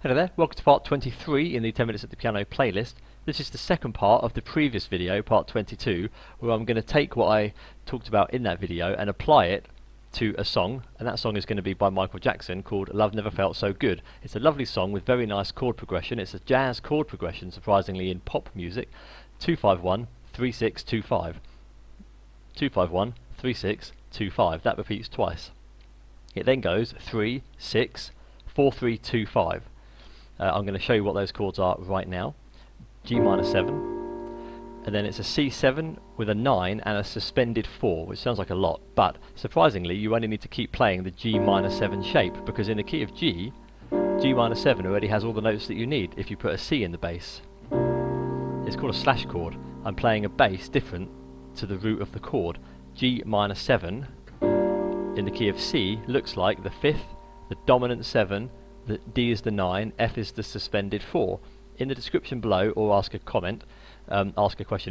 Hello there, welcome to part 23 in the 10 Minutes at the Piano playlist. This is the second part of the previous video, part 22, where I'm going to take what I talked about in that video and apply it to a song, and that song is going to be by Michael Jackson called Love Never Felt So Good. It's a lovely song with very nice chord progression. It's a jazz chord progression, surprisingly, in pop music. 251, 3625. 251, 3625. That repeats twice. It then goes 3, 6, 4, 3, 2, 5. I'm going to show you what those chords are right now. G minor 7, and then it's a C7 with a 9 and a suspended 4, which sounds like a lot, but surprisingly you only need to keep playing the G minor 7 shape, because in the key of G, G minor 7 already has all the notes that you need if you put a C in the bass. It's called a slash chord. I'm playing a bass different to the root of the chord. G minor 7 in the key of C looks like the 5th, the dominant 7, the D is the 9, F is the suspended 4. In the description below, or ask a question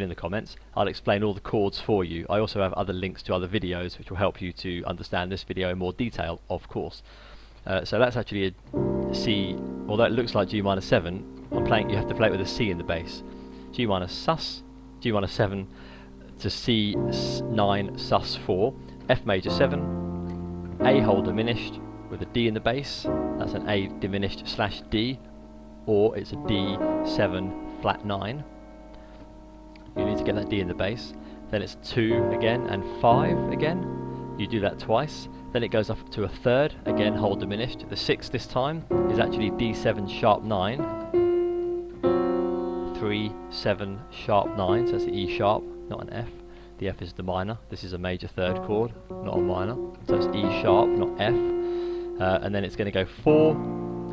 in the comments, I'll explain all the chords for you. I also have other links to other videos which will help you to understand this video in more detail, of course. So that's actually a C, although it looks like G minor 7, you have to play it with a C in the bass. G minor sus, G minor 7 to C 9 sus 4, F major 7, A whole diminished with a D in the bass, that's an A diminished slash D, or it's a D7 flat 9. You need to get that D in the bass. Then it's 2 again and 5 again. You do that twice. Then it goes up to a third, again whole diminished. The 6 this time is actually D7 sharp 9. 3, 7 sharp 9, so that's the E sharp, not an F. The F is the minor. This is a major third chord, not a minor. So it's E sharp, not F. And then it's going to go 4,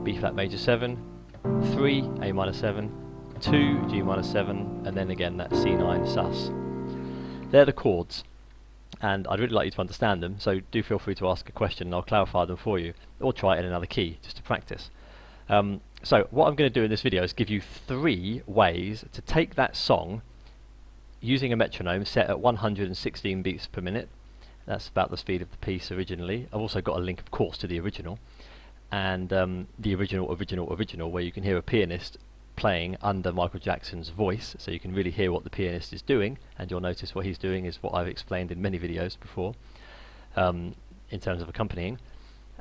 B flat major 7, 3, A minor 7, 2, G minor 7, and then again that C9 sus. They're the chords, and I'd really like you to understand them, so do feel free to ask a question and I'll clarify them for you, or try it in another key, just to practice. So what I'm going to do in this video is give you 3 ways to take that song using a metronome set at 116 beats per minute. That's about the speed of the piece originally. I've also got a link, of course, to the original, and the original where you can hear a pianist playing under Michael Jackson's voice, so you can really hear what the pianist is doing, and you'll notice what he's doing is what I've explained in many videos before in terms of accompanying.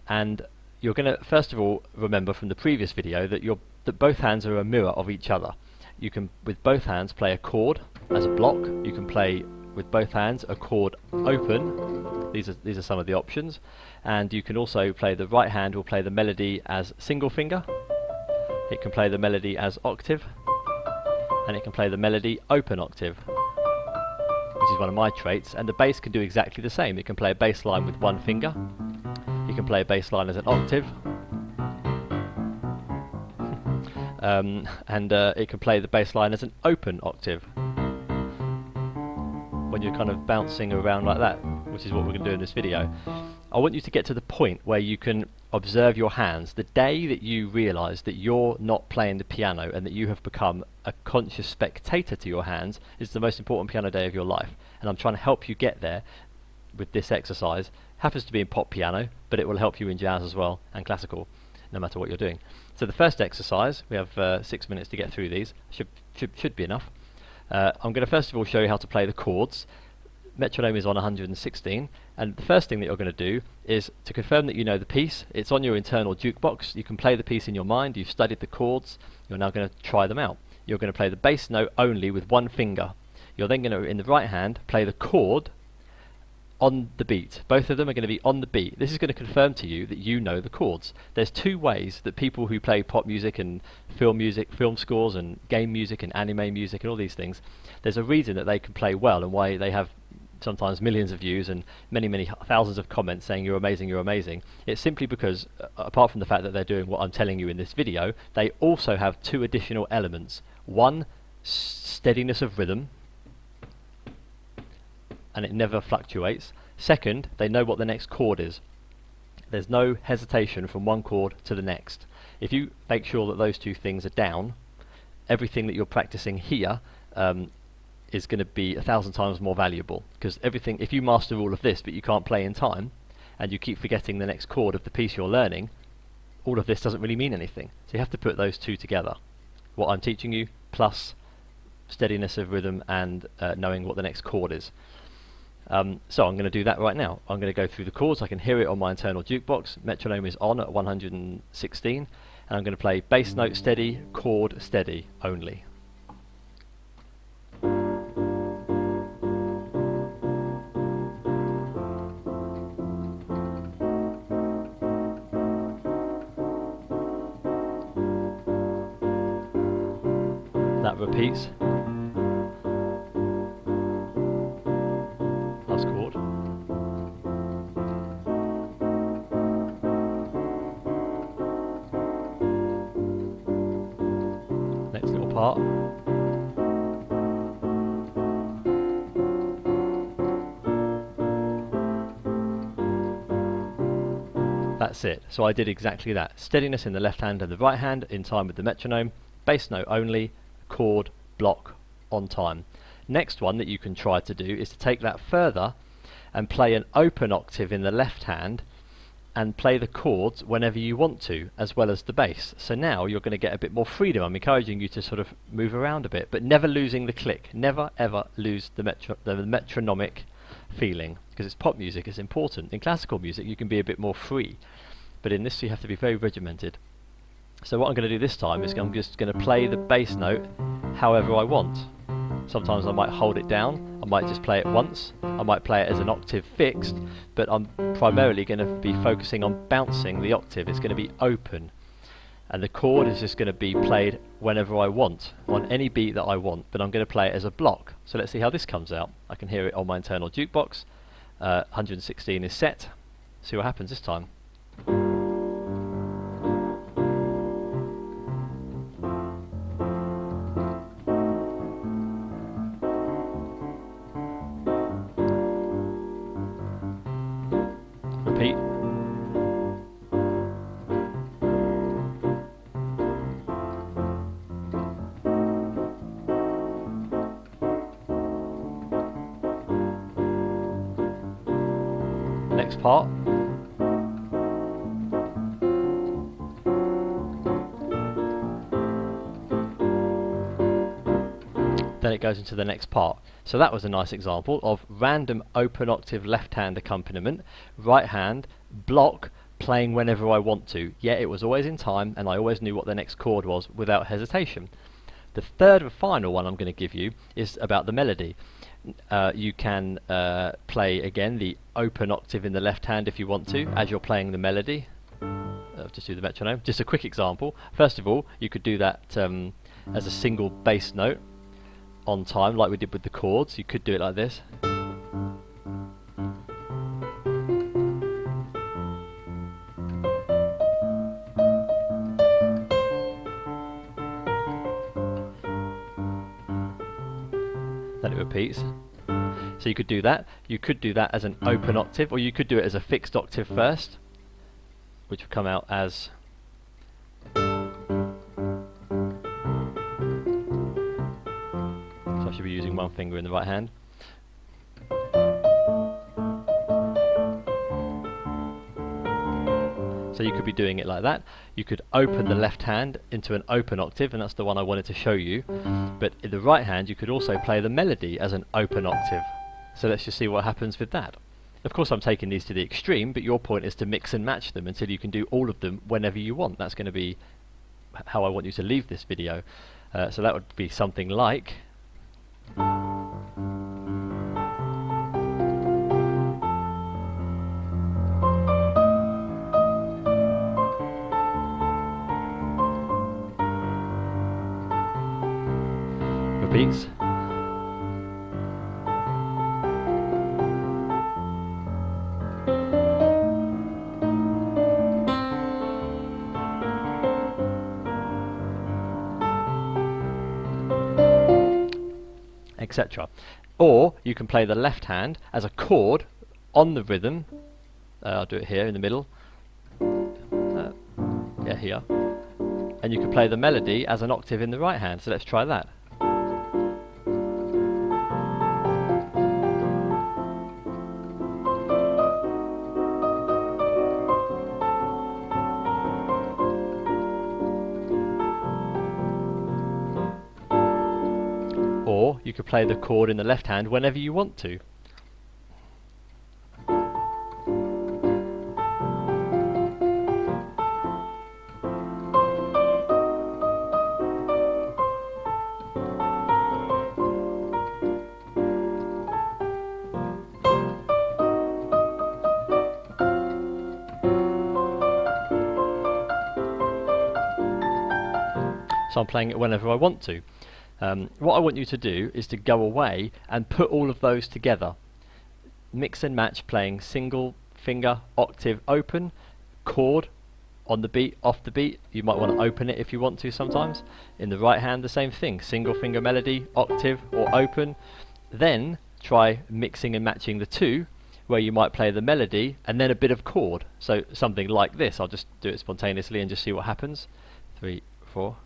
And you're going to first of all remember from the previous video that both hands are a mirror of each other. You can with both hands play a chord as a block. You can play with both hands a chord open. These are some of the options, and you can also play, the right hand will play the melody as single finger, it can play the melody as octave, and it can play the melody open octave, which is one of my traits. And the bass can do exactly the same. It can play a bass line with one finger, you can play a bass line as an octave, and it can play the bass line as an open octave when you're kind of bouncing around like that, which is what we're going to do in this video. I want you to get to the point where you can observe your hands. The day that you realise that you're not playing the piano and that you have become a conscious spectator to your hands is the most important piano day of your life, and I'm trying to help you get there with this exercise. It happens to be in pop piano, but it will help you in jazz as well, and classical, no matter what you're doing. So the first exercise, we have 6 minutes to get through these, should be enough. I'm going to first of all show you how to play the chords. Metronome is on 116, and the first thing that you're going to do is to confirm that you know the piece. It's on your internal jukebox. You can play the piece in your mind. You've studied the chords. You're now going to try them out. You're going to play the bass note only with one finger. You're then going to, in the right hand, play the chord on the beat. Both of them are going to be on the beat. This is going to confirm to you that you know the chords. There's 2 ways that people who play pop music and film scores and game music and anime music and all these things, there's a reason that they can play well and why they have sometimes millions of views and many thousands of comments saying you're amazing, you're amazing. It's simply because apart from the fact that they're doing what I'm telling you in this video, they also have 2 additional elements. One, steadiness of rhythm, and it never fluctuates. Second, they know what the next chord is. There's no hesitation from one chord to the next. If you make sure that those 2 things are down, everything that you're practicing here is going to be 1,000 times more valuable, because everything, if you master all of this but you can't play in time and you keep forgetting the next chord of the piece you're learning, all of this doesn't really mean anything. So you have to put those two together. What I'm teaching you plus steadiness of rhythm and knowing what the next chord is. So I'm going to do that right now. I'm going to go through the chords. I can hear it on my internal jukebox. Metronome is on at 116, and I'm going to play bass note steady, chord steady only. That repeats. Last chord. Next little part. That's it. So I did exactly that. Steadiness in the left hand and the right hand in time with the metronome. Bass note only. Chord, block, on time. Next one that you can try to do is to take that further and play an open octave in the left hand and play the chords whenever you want to, as well as the bass. So now you're going to get a bit more freedom. I'm encouraging you to sort of move around a bit, but never losing the click. Never ever lose the metronomic feeling, because it's pop music, it's important. In classical music you can be a bit more free, but in this you have to be very regimented. So what I'm going to do this time is I'm just going to play the bass note however I want. Sometimes I might hold it down, I might just play it once, I might play it as an octave fixed, but I'm primarily going to be focusing on bouncing the octave. It's going to be open, and the chord is just going to be played whenever I want, on any beat that I want, but I'm going to play it as a block. So let's see how this comes out. I can hear it on my internal jukebox. 116 is set. See what happens this time. Repeat. Next part. Then it goes into the next part. So that was a nice example of random open octave left hand accompaniment, right hand, block, playing whenever I want to. Yet it was always in time and I always knew what the next chord was without hesitation. The third and final one I'm going to give you is about the melody. You can play again the open octave in the left hand if you want to, as you're playing the melody. Just do the metronome. Just a quick example. First of all, you could do that as a single bass note on time, like we did with the chords. You could do it like this. Then it repeats. So you could do that. You could do that as an open octave, or you could do it as a fixed octave first, which would come out as I should be using one finger in the right hand. So you could be doing it like that. You could open the left hand into an open octave, and that's the one I wanted to show you. But in the right hand you could also play the melody as an open octave. So let's just see what happens with that. Of course I'm taking these to the extreme, but your point is to mix and match them until you can do all of them whenever you want. That's going to be how I want you to leave this video. So that would be something like repeats. Etc. Or you can play the left hand as a chord on the rhythm. I'll do it here in the middle. Yeah, here. And you can play the melody as an octave in the right hand. So let's try that. or you could play the chord in the left hand whenever you want to. So I'm playing it whenever I want to. What I want you to do is to go away and put all of those together. Mix and match, playing single finger, octave open, chord on the beat, off the beat. You might want to open it if you want to sometimes. In the right hand, the same thing, single finger melody, octave or open. Then try mixing and matching the two, where you might play the melody and then a bit of chord. So something like this. I'll just do it spontaneously and just see what happens. 3, 4.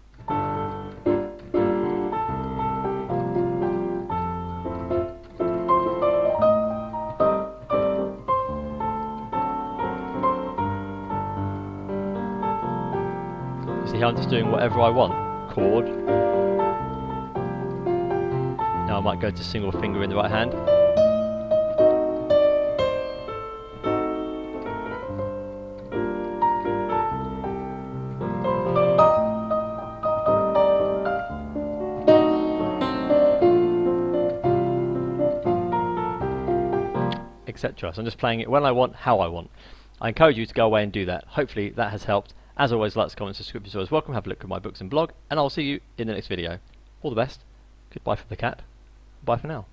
See how I'm just doing whatever I want. Chord. Now I might go to single finger in the right hand. Etc. So I'm just playing it when I want, how I want. I encourage you to go away and do that. Hopefully that has helped. As always, likes, comments, subscriptions are always welcome. Have a look at my books and blog, and I'll see you in the next video. All the best. Goodbye from the cat. Bye for now.